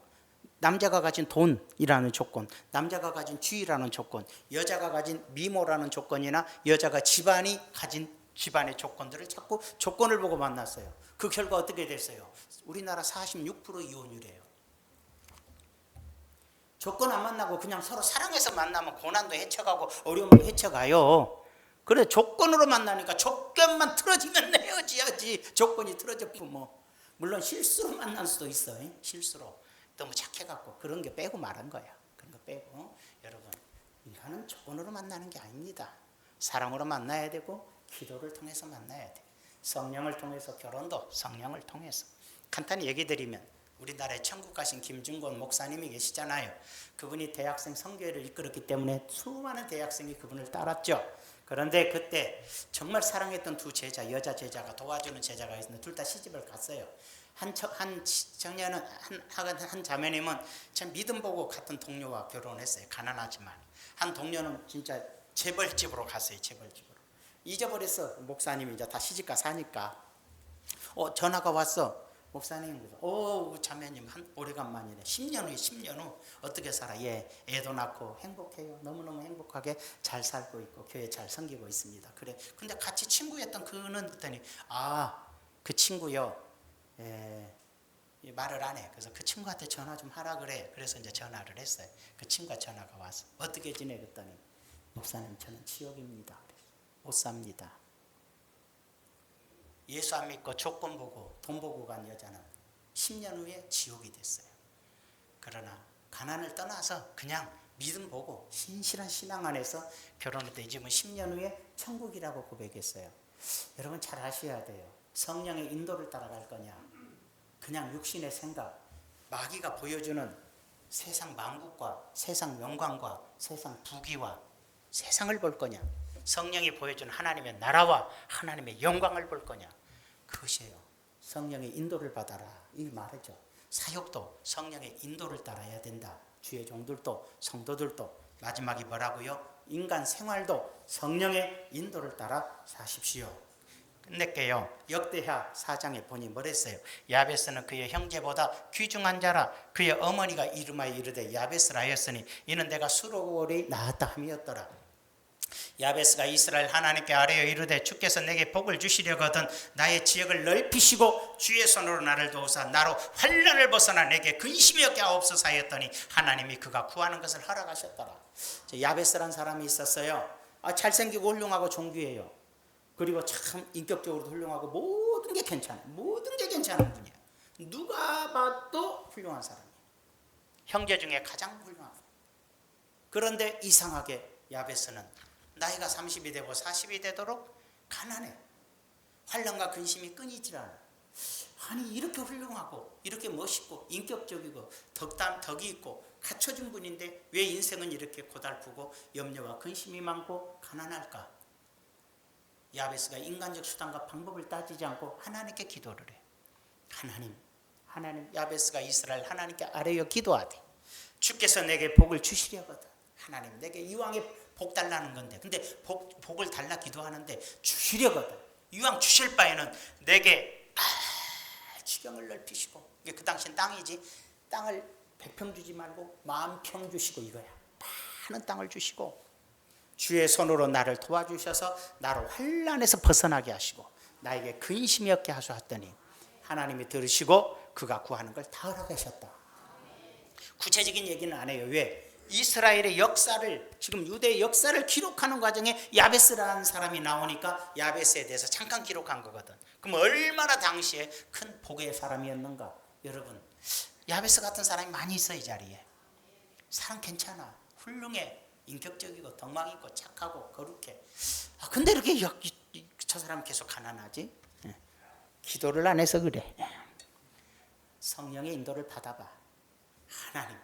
남자가 가진 돈이라는 조건, 남자가 가진 지위라는 조건, 여자가 가진 미모라는 조건이나 여자가 가진 집안의 조건들을 자꾸 조건을 보고 만났어요. 그 결과 어떻게 됐어요? 우리나라 46% 이혼율이에요. 조건 안 만나고 그냥 서로 사랑해서 만나면 고난도 헤쳐가고 어려움도 헤쳐가요. 그래 조건으로 만나니까 조건만 틀어지면 헤어져야지. 조건이 틀어졌고 뭐 물론 실수로 만날 수도 있어. 실수로 너무 착해갖고 그런 게 빼고 말한 거야. 그런 거 빼고 여러분 인간은 조건으로 만나는 게 아닙니다. 사랑으로 만나야 되고 기도를 통해서 만나야 돼. 성령을 통해서 결혼도 성령을 통해서. 간단히 얘기 드리면 우리나라에 천국 가신 김중권 목사님이 계시잖아요. 그분이 대학생 선교회를 이끌었기 때문에 수많은 대학생이 그분을 따랐죠. 그런데 그때 정말 사랑했던 두 제자, 여자 제자가 도와주는 제자가 있는데 둘 다 시집을 갔어요. 한 청년은 한 자매님은 참 믿음 보고 같은 동료와 결혼했어요. 가난하지만 한 동료는 진짜 재벌집으로 갔어요. 재벌집으로 잊어버렸어. 목사님이 이제 다 시집가 사니까 전화가 왔어. 목사님, 자매님 오래간만이네. 10년 후 어떻게 살아? 애도 낳고 행복해요. 너무너무 행복하게 잘 살고 있고 교회 잘 섬기고 있습니다. 그래. 근데 같이 친구였던 그는 그랬더니 그 친구요. 말을 안 해. 그래서 그 친구한테 전화 좀 하라 그래. 그래서 이제 전화를 했어요. 그 친구가 전화가 왔어. 어떻게 지내? 그랬더니 목사님 저는 지옥입니다. 못 삽니다. 예수 안 믿고 조건 보고 돈 보고 간 여자는 10년 후에 지옥이 됐어요. 그러나 가난을 떠나서 그냥 믿음 보고 신실한 신앙 안에서 결혼했더니 지금 10년 후에 천국이라고 고백했어요. 여러분 잘 아셔야 돼요. 성령의 인도를 따라갈 거냐, 그냥 육신의 생각, 마귀가 보여주는 세상 만국과 세상 영광과 세상 부귀와 세상을 볼 거냐, 성령이 보여주는 하나님의 나라와 하나님의 영광을 볼 거냐. 그것이에요. 성령의 인도를 받아라 이 말이죠. 사역도 성령의 인도를 따라야 된다. 주의 종들도 성도들도. 마지막이 뭐라고요? 인간 생활도 성령의 인도를 따라 사십시오. 끝낼게요. 역대하 4장에 보니 뭐랬어요? 야베스는 그의 형제보다 귀중한 자라. 그의 어머니가 이름하여 이르되 야베스라 하였으니 이는 내가 수록오래 낳았다 함이었더라. 야베스가 이스라엘 하나님께 아뢰어 이르되 주께서 내게 복을 주시려거든 나의 지역을 넓히시고 주의 손으로 나를 도우사 나로 환난을 벗어나 내게 근심이 없게 하옵소서 하였더니 하나님이 그가 구하는 것을 허락하셨더라. 야베스란 사람이 있었어요. 잘생기고 훌륭하고 존귀해요. 그리고 참 인격적으로도 훌륭하고 모든 게 괜찮아요. 모든 게 괜찮은 분이에요. 누가 봐도 훌륭한 사람이에요. 형제 중에 가장 훌륭하고. 그런데 이상하게 야베스는 나이가 30이 되고 40이 되도록 가난해. 환난과 근심이 끊이질 않아. 아니 이렇게 훌륭하고 이렇게 멋있고 인격적이고 덕이 있고 갖춰준 분인데 왜 인생은 이렇게 고달프고 염려와 근심이 많고 가난할까? 야베스가 인간적 수단과 방법을 따지지 않고 하나님께 기도를 해. 하나님 하나님, 야베스가 이스라엘 하나님께 아뢰어 기도하되 주께서 내게 복을 주시려거든. 하나님, 내게 이왕에 복 달라는 건데, 근데 복을 달라 기도하는데 주시려거든. 이왕 주실 바에는 내게 지경을 넓히시고, 이게 그 당시엔 땅이지, 땅을 100평 주지 말고 10,000평 주시고, 이거야. 많은 땅을 주시고 주의 손으로 나를 도와주셔서 나를 환난에서 벗어나게 하시고 나에게 근심이 없게 하셨더니 하나님이 들으시고 그가 구하는 걸 다 허락하셨다. 구체적인 얘기는 안 해요. 왜? 이스라엘의 역사를, 지금 유대의 역사를 기록하는 과정에 야베스라는 사람이 나오니까 야베스에 대해서 잠깐 기록한 거거든. 그럼 얼마나 당시에 큰 복의 사람이었는가. 여러분, 야베스 같은 사람이 많이 있어. 이 자리에 사람 괜찮아, 훌륭해, 인격적이고 덕망 있고 착하고 거룩해. 근데 이렇게 저 사람 계속 가난하지? 기도를 안 해서 그래. 성령의 인도를 받아봐. 하나님,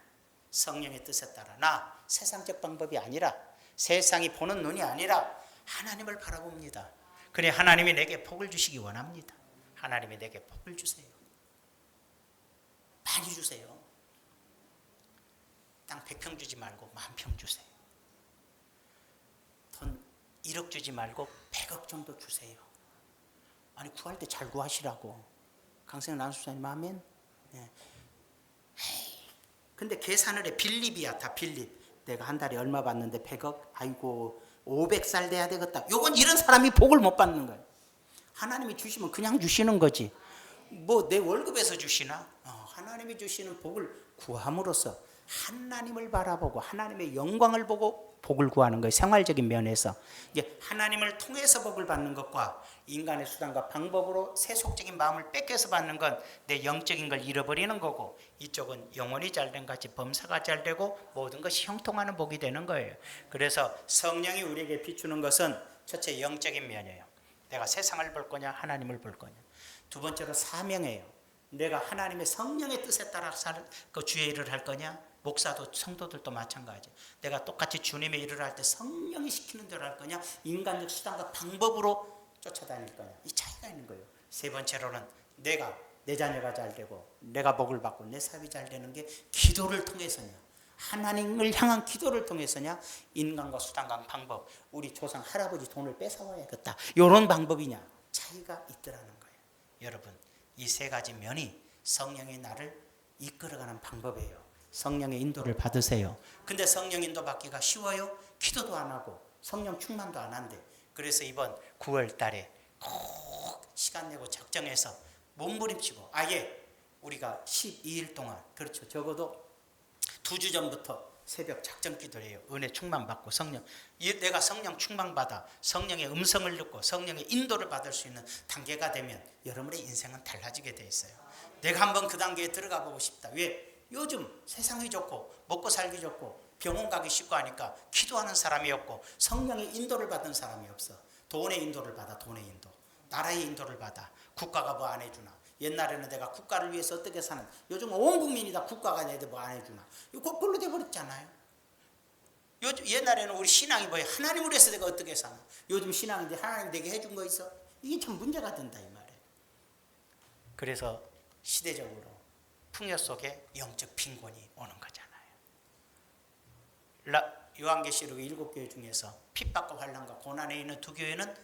성령의 뜻에 따라 나 세상적 방법이 아니라, 세상이 보는 눈이 아니라 하나님을 바라봅니다. 그래, 하나님이 내게 복을 주시기 원합니다. 하나님이 내게 복을 주세요. 많이 주세요. 땅 100평 주지 말고 10,000평 주세요. 돈 1억 주지 말고 100억 정도 주세요. 아니, 구할 때 잘 구하시라고. 강승현 안수사님 아멘. 네. 근데 계산을 해. 빌립이야, 다 빌립. 내가 한 달에 얼마 받는데 100억? 아이고, 500살 돼야 되겠다. 요건 이런 사람이 복을 못 받는 거예요. 하나님이 주시면 그냥 주시는 거지. 뭐 내 월급에서 주시나? 하나님이 주시는 복을 구함으로써 하나님을 바라보고 하나님의 영광을 보고 복을 구하는 거예요. 생활적인 면에서. 이제 하나님을 통해서 복을 받는 것과 인간의 수단과 방법으로 세속적인 마음을 뺏겨서 받는 건 내 영적인 걸 잃어버리는 거고, 이쪽은 영혼이 잘된 같이 범사가 잘되고 모든 것이 형통하는 복이 되는 거예요. 그래서 성령이 우리에게 비추는 것은 첫째 영적인 면이에요. 내가 세상을 볼 거냐 하나님을 볼 거냐. 두 번째로 사명이에요. 내가 하나님의 성령의 뜻에 따라 그 주의 일을 할 거냐. 목사도 성도들도 마찬가지. 내가 똑같이 주님의 일을 할 때 성령이 시키는 대로 할 거냐, 인간적 수단과 방법으로 쫓아다닐 거냐. 이 차이가 있는 거예요. 세 번째로는 내가, 내 자녀가 잘 되고 내가 복을 받고 내 사업이 잘 되는 게 기도를 통해서냐, 하나님을 향한 기도를 통해서냐, 인간과 수단과 방법, 우리 조상 할아버지 돈을 뺏어와야겠다, 이런 방법이냐, 차이가 있더라는 거예요. 여러분, 이 세 가지 면이 성령이 나를 이끌어가는 방법이에요. 성령의 인도를 받으세요. 근데 성령 인도 받기가 쉬워요? 기도도 안 하고 성령 충만도 안 한대. 그래서 이번 9월 달에 꼭 시간 내고 작정해서 몸부림치고, 아예 우리가 12일 동안, 그렇죠, 적어도 2주 전부터 새벽 작정 기도를 해요. 은혜 충만 받고 성령, 내가 성령 충만 받아 성령의 음성을 듣고 성령의 인도를 받을 수 있는 단계가 되면 여러분의 인생은 달라지게 돼 있어요. 내가 한번 그 단계에 들어가 보고 싶다. 왜? 요즘 세상이 좋고 먹고 살기 좋고 병원 가기 쉽고 하니까 기도하는 사람이 없고 성령의 인도를 받은 사람이 없어. 돈의 인도를 받아. 돈의 인도, 나라의 인도를 받아. 국가가 뭐 안 해주나. 옛날에는 내가 국가를 위해서 어떻게 사는, 요즘 온 국민이 다 국가가 내한테 뭐 안 해주나. 이거 거꾸로 돼버렸잖아요. 옛날에는 우리 신앙이 뭐야, 하나님을 위해서 내가 어떻게 사나. 요즘 신앙인데 하나님 내게 해준 거 있어? 이게 참 문제가 된다 이 말이에요. 그래서 시대적으로 풍요 속에 영적 빈곤이 오는 거잖아요. 요한계시록 7교회 중에서 핍박과 환난과 고난에 있는 2교회는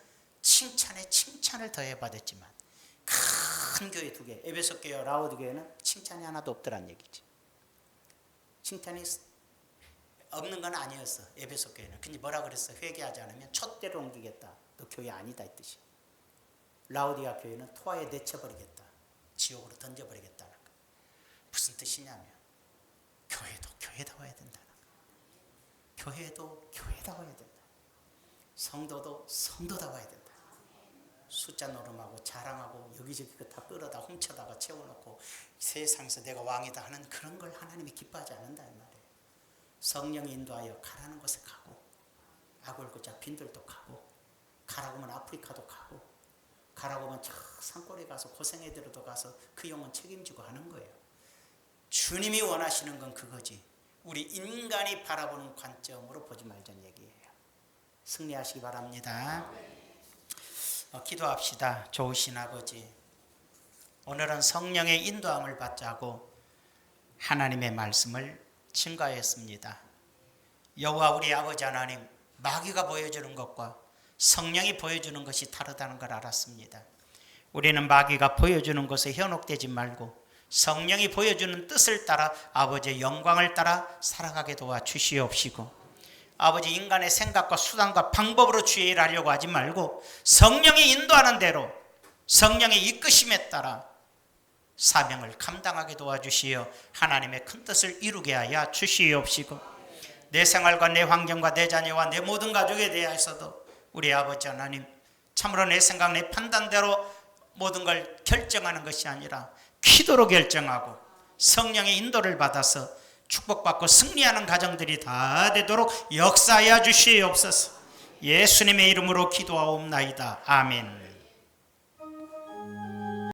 칭찬에 칭찬을 더해 받았지만 큰 교회 2개, 에베소 교회와 라오디 교회는 칭찬이 하나도 없더란 얘기지. 칭찬이 없는 건 아니었어. 에베소 교회는. 근데 뭐라 그랬어? 회개하지 않으면 촛대로 옮기겠다. 너 교회 아니다 이 뜻이야. 라오디아 교회는 토하에 내쳐버리겠다. 지옥으로 던져버리겠다는 거야. 무슨 뜻이냐면 교회도 교회다워야 된다는 거야. 교회도 교회다워야 된다. 성도도 성도다워야 된다. 숫자 노름하고 자랑하고 여기저기 다 끌어다 훔쳐다가 채워놓고 세상에서 내가 왕이다 하는 그런 걸 하나님이 기뻐하지 않는다 이 말이에요. 성령이 인도하여 가라는 곳에 가고, 아골고 잡힌들도 가고, 가라고 하면 아프리카도 가고, 가라고 하면 저 산골에 가서 고생애들도 가서 그 영혼 책임지고 하는 거예요. 주님이 원하시는 건 그거지. 우리 인간이 바라보는 관점으로 보지 말자는 얘기예요. 승리하시기 바랍니다. 기도합시다. 좋으신 아버지, 오늘은 성령의 인도함을 받자고 하나님의 말씀을 증거했습니다. 여호와 우리 아버지 하나님, 마귀가 보여주는 것과 성령이 보여주는 것이 다르다는 걸 알았습니다. 우리는 마귀가 보여주는 것에 현혹되지 말고 성령이 보여주는 뜻을 따라 아버지의 영광을 따라 살아가게 도와주시옵시고, 아버지 인간의 생각과 수단과 방법으로 주의 일을 하려고 하지 말고 성령이 인도하는 대로 성령의 이끄심에 따라 사명을 감당하게 도와주시어 하나님의 큰 뜻을 이루게 하여 주시옵시고, 내 생활과 내 환경과 내 자녀와 내 모든 가족에 대해서도 우리 아버지 하나님, 참으로 내 생각 내 판단대로 모든 걸 결정하는 것이 아니라 기도로 결정하고 성령의 인도를 받아서 축복받고 승리하는 가정들이 다 되도록 역사하여 주시옵소서. 예수님의 이름으로 기도하옵나이다. 아멘.